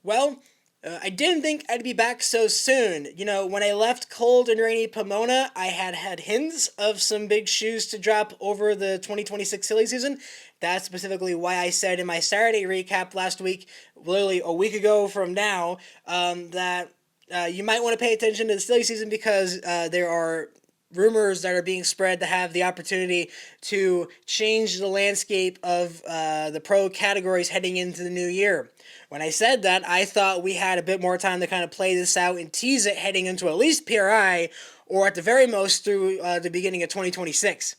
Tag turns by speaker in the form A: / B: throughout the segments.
A: Well, I didn't think I'd be back so soon. You know, when I left cold and rainy Pomona, I had hints of some big shoes to drop over the 2026 silly season. That's specifically why I said in my Saturday recap last week, literally a week ago from now, that you might want to pay attention to the silly season because there are rumors that are being spread to have the opportunity to change the landscape of the pro categories heading into the new year. When I said that, I thought we had a bit more time to kind of play this out and tease it heading into at least PRI or at the very most through the beginning of 2026.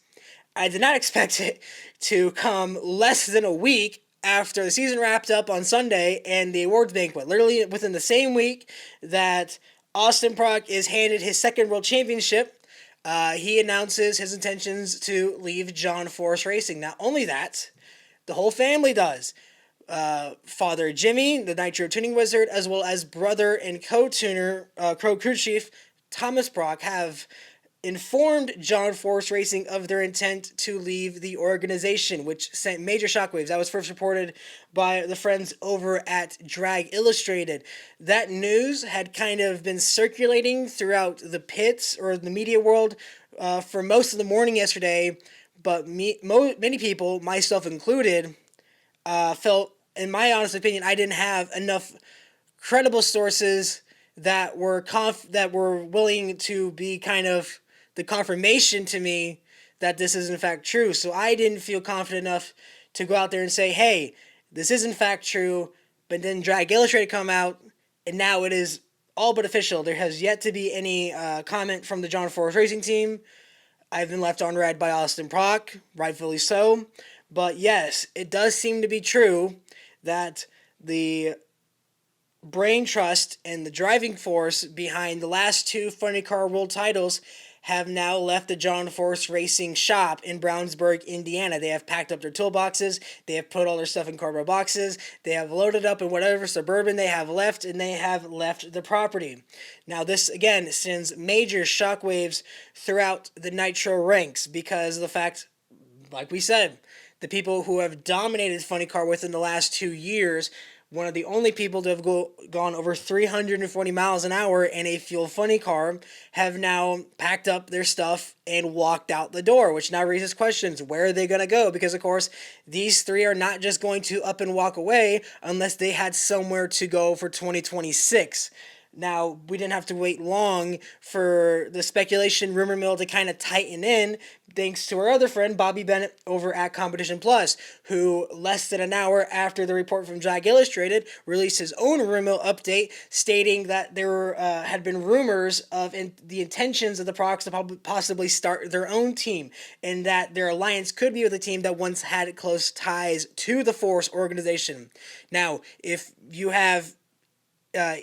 A: I did not expect it to come less than a week after the season wrapped up on Sunday and the awards banquet. Literally within the same week that Austin Prock is handed his second world championship, he announces his intentions to leave John Force Racing. Not only that, the whole family does. Father Jimmy, the Nitro Tuning Wizard, as well as brother and co-tuner, co-crew chief Thomas Prock, have informed John Force Racing of their intent to leave the organization, which sent major shockwaves. That was first reported by the friends over at Drag Illustrated. That news had kind of been circulating throughout the pits or the media world for most of the morning yesterday, but many people, myself included, felt, in my honest opinion, I didn't have enough credible sources that were willing to be kind of the confirmation to me that this is in fact true. So I didn't feel confident enough to go out there and say, hey, this is in fact true. But then Drag Illustrated come out, and now it is all but official. There has yet to be any comment from the John Force Racing team. I've been left on red by Austin Prock, rightfully so. But yes, it does seem to be true that the brain trust and the driving force behind the last two Funny Car World titles have now left the John Force Racing shop in Brownsburg, Indiana. They have packed up their toolboxes. They have put all their stuff in cardboard boxes. They have loaded up in whatever Suburban they have left, and they have left the property. Now, this, again, sends major shockwaves throughout the Nitro ranks because of the fact, like we said, the people who have dominated Funny Car within the last 2 years, one of the only people to have gone over 340 miles an hour in a fuel funny car, have now packed up their stuff and walked out the door, which now raises questions. Where are they going to go? Because, of course, these three are not just going to up and walk away unless they had somewhere to go for 2026. Now, we didn't have to wait long for the speculation rumor mill to kind of tighten in, thanks to our other friend, Bobby Bennett, over at Competition Plus, who, less than an hour after the report from Drag Illustrated, released his own rumor mill update, stating that there had been rumors of the intentions of the Procks to possibly start their own team, and that their alliance could be with a team that once had close ties to the Force organization. Now, if you have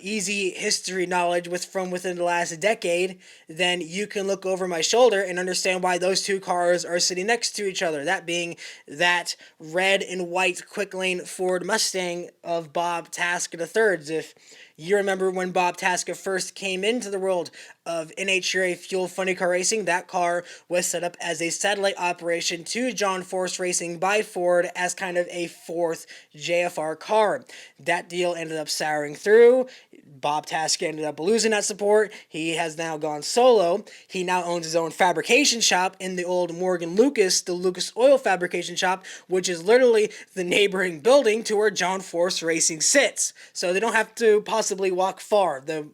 A: easy history knowledge from within the last decade, then you can look over my shoulder and understand why those two cars are sitting next to each other. That being that red and white quick lane Ford Mustang of Bob Tasca III's. If you remember when Bob Tasca first came into the world of NHRA Fuel Funny Car Racing, that car was set up as a satellite operation to John Force Racing by Ford as kind of a fourth JFR car. That deal ended up souring through. Bob Tasca ended up losing that support. He has now gone solo. He now owns his own fabrication shop in the old Morgan Lucas, the Lucas Oil Fabrication Shop, which is literally the neighboring building to where John Force Racing sits. So they don't have to possibly walk far. The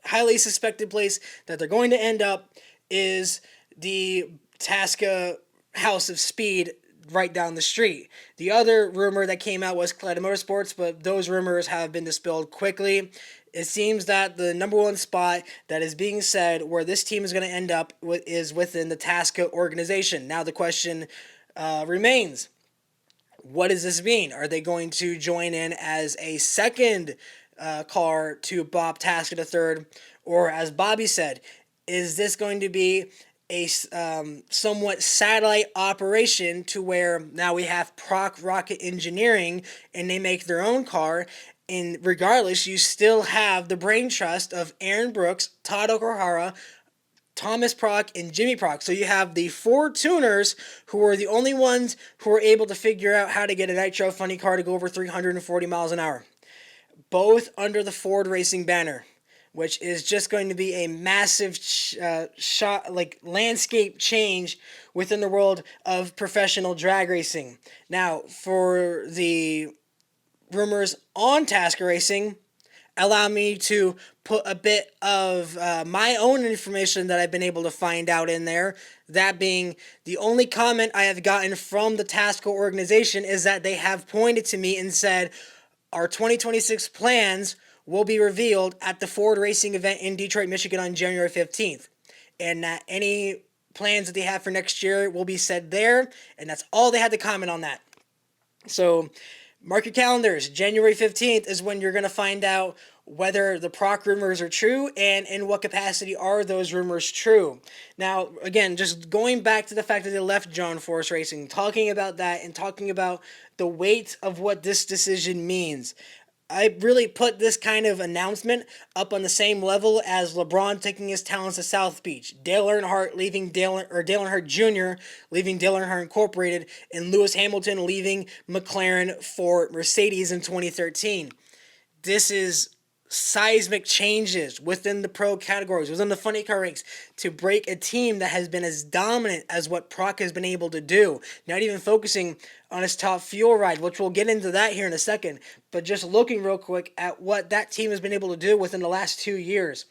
A: highly suspected place that they're going to end up is the Tasca House of Speed right down the street. The other rumor that came out was Kaleida Motorsports, but those rumors have been dispelled quickly. It seems that the number one spot that is being said where this team is going to end up is within the Tasca organization. Now the question remains, what does this mean? Are they going to join in as a second car to Bob Tasca III? Or as Bobby said, is this going to be a somewhat satellite operation to where now we have Prock Rocket Engineering and they make their own car, and regardless, you still have the brain trust of Aaron Brooks, Todd Okuhara, Thomas Prock, and Jimmy Prock. So you have the four tuners who are the only ones who are able to figure out how to get a Nitro Funny Car to go over 340 miles an hour. both under the Ford Racing banner, which is just going to be a massive shot, like landscape change within the world of professional drag racing. Now, for the rumors on Tasca Racing, allow me to put a bit of my own information that I've been able to find out in there. That being, the only comment I have gotten from the Tasca organization is that they have pointed to me and said, our 2026 plans will be revealed at the Ford Racing event in Detroit, Michigan on January 15th. And that any plans that they have for next year will be said there. And that's all they had to comment on that. So mark your calendars. January 15th is when you're going to find out whether the Prock rumors are true and in what capacity are those rumors true. Now, again, just going back to the fact that they left John Force Racing, talking about that and talking about the weight of what this decision means. I really put this kind of announcement up on the same level as LeBron taking his talents to South Beach, Dale Earnhardt leaving Dale Earnhardt Jr. leaving Dale Earnhardt Incorporated, and Lewis Hamilton leaving McLaren for Mercedes in 2013. This is seismic changes within the pro categories, within the funny car ranks, to break a team that has been as dominant as what Prock has been able to do. Not even focusing on his top fuel ride, which we'll get into that here in a second, but just looking real quick at what that team has been able to do within the last 2 years.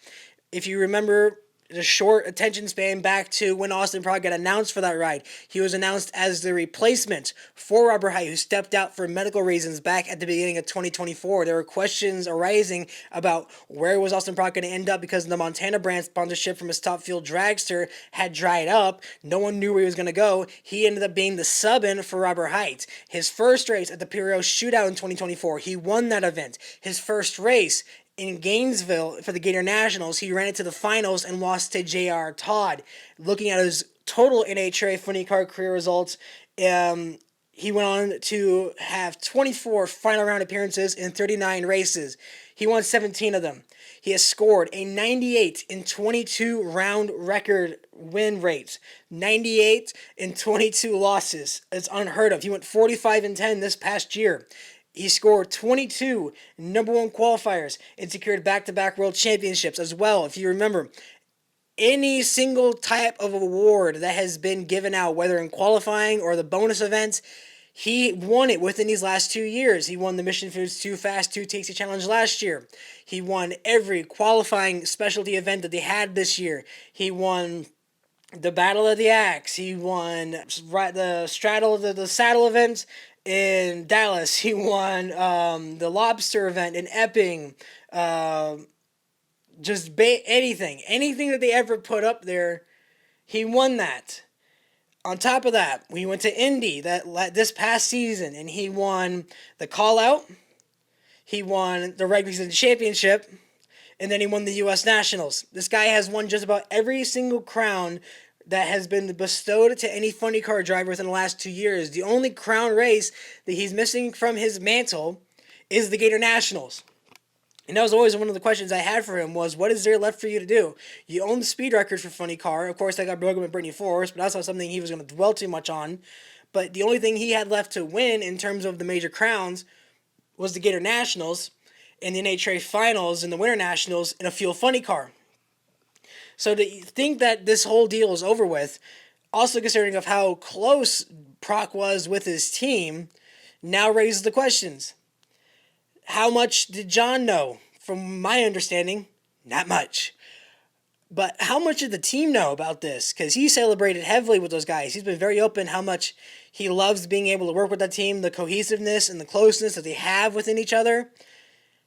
A: If you remember the short attention span back to when Austin Prock got announced for that ride. He was announced as the replacement for Robert Hight, who stepped out for medical reasons back at the beginning of 2024. There were questions arising about where was Austin Prock going to end up because the Montana brand sponsorship from his Top Fuel dragster had dried up. No one knew where he was going to go. He ended up being the sub-in for Robert Hight. His first race at the Puro Shootout in 2024, he won that event. His first race in Gainesville for the Gator Nationals, he ran into the finals and lost to J.R. Todd. Looking at his total NHRA Funny Car career results, he went on to have 24 final round appearances in 39 races. He won 17 of them. He has scored a 98 in 22 round record win rate. 98 in 22 losses. It's unheard of. He went 45 and 10 this past year. He scored 22 number one qualifiers and secured back-to-back world championships as well. If you remember, any single type of award that has been given out, whether in qualifying or the bonus events, he won it within these last 2 years. He won the Mission Foods Too Fast, Too Tasty Challenge last year. He won every qualifying specialty event that they had this year. He won the Battle of the Axe. He won the Straddle of the Saddle events in Dallas. He won the Lobster event in Epping. Anything that they ever put up there, he won that. On top of that, we went to Indy this past season, and he won the call out. He won the regular season championship, and then he won the U.S. Nationals. This guy has won just about every single crown that has been bestowed to any funny car driver within the last 2 years. The only crown race that he's missing from his mantle is the Gator Nationals. And that was always one of the questions I had for him was, what is there left for you to do? You own the speed record for funny car. Of course, I got broken with Brittany Force, but that's not something he was going to dwell too much on. But the only thing he had left to win in terms of the major crowns was the Gator Nationals and the NHRA Finals and the Winter Nationals in a fuel funny car. So to think that this whole deal is over with, also considering of how close Prock was with his team, now raises the questions. How much did John know? From my understanding, not much. But how much did the team know about this? Because he celebrated heavily with those guys. He's been very open how much he loves being able to work with that team, the cohesiveness and the closeness that they have within each other.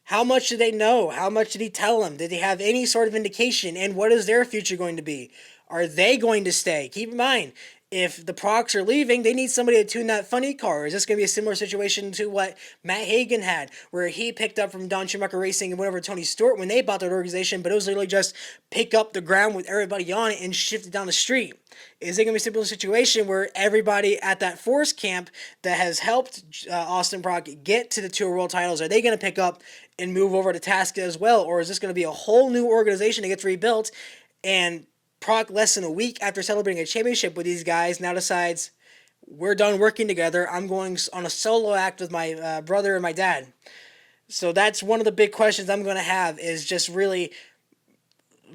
A: How much did they know? How much did he tell them? Did they have any sort of indication? And what is their future going to be? Are they going to stay? Keep in mind, if the Procks are leaving, they need somebody to tune that funny car. Is this going to be a similar situation to what Matt Hagan had, where he picked up from Don Schumacher Racing and went over to Tony Stewart when they bought that organization, but it was literally just pick up the ground with everybody on it and shift it down the street? Is it going to be a similar situation where everybody at that Force camp that has helped Austin Prock get to the two world titles, are they going to pick up and move over to Tasca as well? Or is this going to be a whole new organization that gets rebuilt, and Prock, less than a week after celebrating a championship with these guys, now decides, we're done working together, I'm going on a solo act with my brother and my dad? So that's one of the big questions I'm going to have, is just really,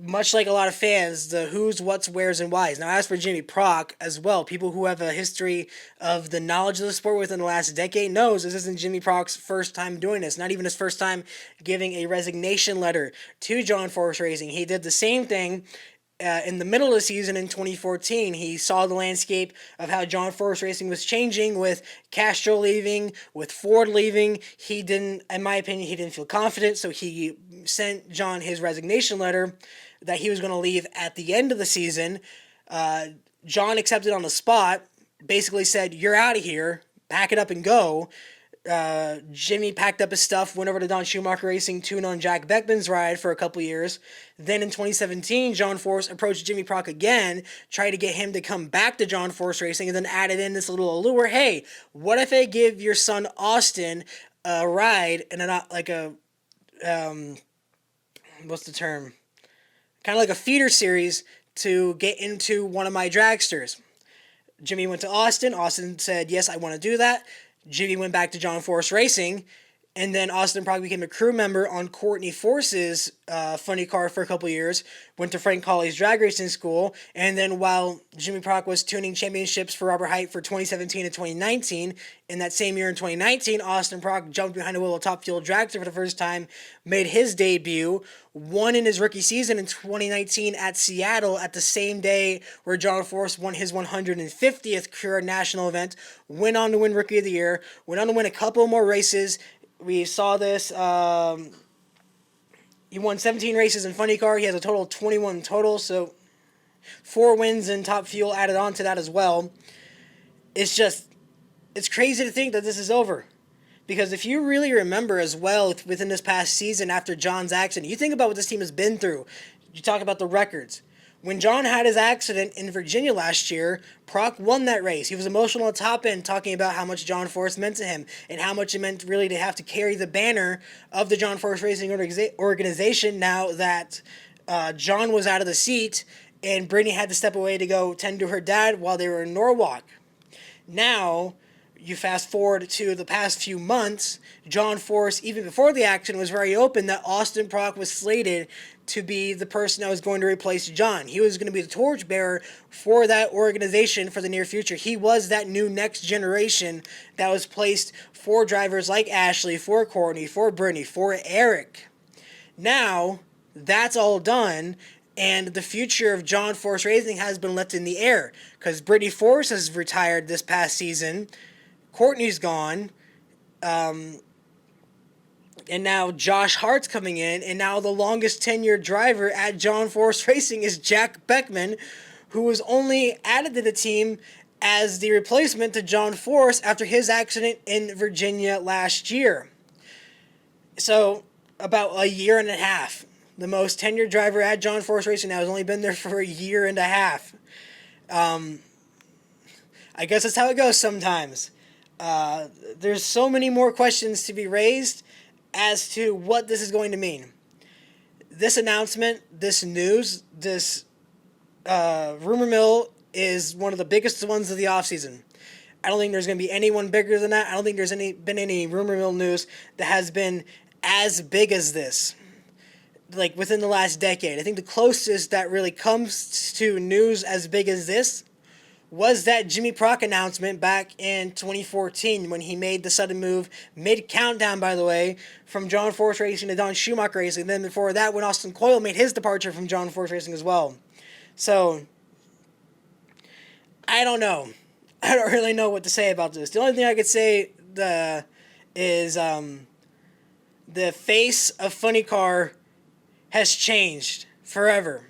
A: much like a lot of fans, the who's, what's, where's, and why's. Now, as for Jimmy Prock as well, people who have a history of the knowledge of the sport within the last decade knows this isn't Jimmy Prock's first time doing this. Not even his first time giving a resignation letter to John Force Racing. He did the same thing in the middle of the season in 2014. He saw the landscape of how John Force Racing was changing with Castro leaving, with Ford leaving. He didn't, in my opinion, he didn't feel confident, so he sent John his resignation letter that he was going to leave at the end of the season. John accepted on the spot, basically said, "You're out of here, pack it up and go." Jimmy packed up his stuff, went over to Don Schumacher Racing, tuned on Jack Beckman's ride for a couple years. Then in 2017, John Force approached Jimmy Prock again, tried to get him to come back to John Force Racing, and then added in this little allure. Hey, what if I give your son Austin a ride and what's the term? Kind of like a feeder series to get into one of my dragsters. Jimmy went to Austin. Austin said, yes, I want to do that. Jimmy went back to John Force Racing, and then Austin Prock became a crew member on Courtney Force's Funny Car for a couple years, went to Frank Colley's drag racing school, and then while Jimmy Prock was tuning championships for Robert Height for 2017 and 2019, in that same year in 2019, Austin Prock jumped behind the wheel of Top Fuel dragster for the first time, made his debut, won in his rookie season in 2019 at Seattle at the same day where John Force won his 150th career national event, went on to win Rookie of the Year, went on to win a couple more races. We saw this. He won 17 races in Funny Car. He has a total of 21 total, so 4 wins in Top Fuel added on to that as well. It's crazy to think that this is over. Because if you really remember as well, within this past season after John's accident, you think about what this team has been through. You talk about the records. When John had his accident in Virginia last year, Prock won that race. He was emotional at the top end, talking about how much John Force meant to him and how much it meant really to have to carry the banner of the John Force Racing organization now that John was out of the seat and Brittany had to step away to go tend to her dad while they were in Norwalk. Now, you fast forward to the past few months, John Force, even before the accident, was very open that Austin Prock was slated to be the person that was going to replace John. He was going to be the torchbearer for that organization for the near future. He was that new next generation that was placed for drivers like Ashley, for Courtney, for Brittany, for Eric. Now, that's all done, and the future of John Force Racing has been left in the air because Brittany Force has retired this past season. Courtney's gone, and now Josh Hart's coming in, and now the longest tenured driver at John Force Racing is Jack Beckman, who was only added to the team as the replacement to John Force after his accident in Virginia last year. So, about a year and a half. The most tenured driver at John Force Racing now has only been there for a year and a half. I guess that's how it goes sometimes. There's so many more questions to be raised as to what this is going to mean. This announcement, this news, this rumor mill is one of the biggest ones of the offseason. I don't think there's going to be anyone bigger than that. I don't think there's been any rumor mill news that has been as big as this, like within the last decade. I think the closest that really comes to news as big as this was that Jimmy Prock announcement back in 2014 when he made the sudden move, mid-countdown, by the way, from John Force Racing to Don Schumacher Racing. And then before that, when Austin Coyle made his departure from John Force Racing as well. So, I don't know. I don't really know what to say about this. The only thing I could say is the face of Funny Car has changed forever.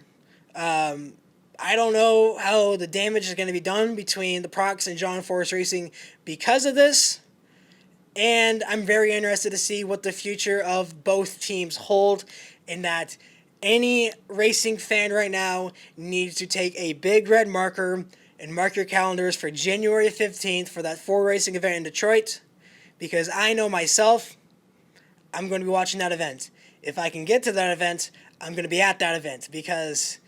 A: I don't know how the damage is going to be done between the Procks and John Force Racing because of this. And I'm very interested to see what the future of both teams hold, and that any racing fan right now needs to take a big red marker and mark your calendars for January 15th for that 4 racing event in Detroit, because I know myself, I'm going to be watching that event. If I can get to that event, I'm going to be at that event, because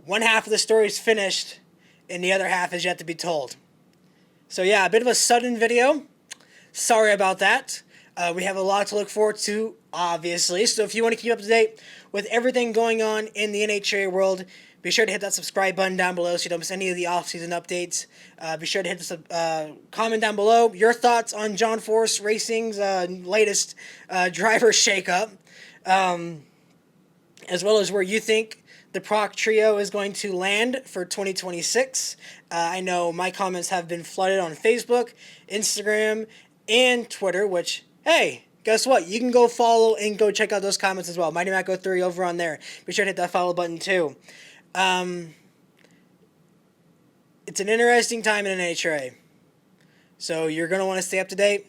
A: one half of the story is finished and the other half is yet to be told. So yeah, a bit of a sudden video. Sorry about that. We have a lot to look forward to, obviously. So if you want to keep up to date with everything going on in the NHRA world, be sure to hit that subscribe button down below so you don't miss any of the off-season updates. Be sure to hit the comment down below your thoughts on John Force Racing's latest driver shakeup, as well as where you think the Prock trio is going to land for 2026. I know my comments have been flooded on Facebook, Instagram, and Twitter, which, hey, guess what? You can go follow and go check out those comments as well. Mighty Mac 03 over on there. Be sure to hit that follow button too. It's an interesting time in NHRA. So you're going to want to stay up to date.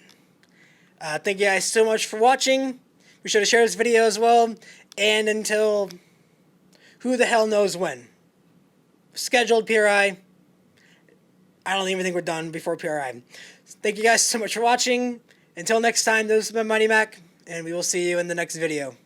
A: Thank you guys so much for watching. Be sure to share this video as well. And until who the hell knows when. Scheduled PRI. I don't even think we're done before PRI. Thank you guys so much for watching. Until next time, this has been Mighty Mac, and we will see you in the next video.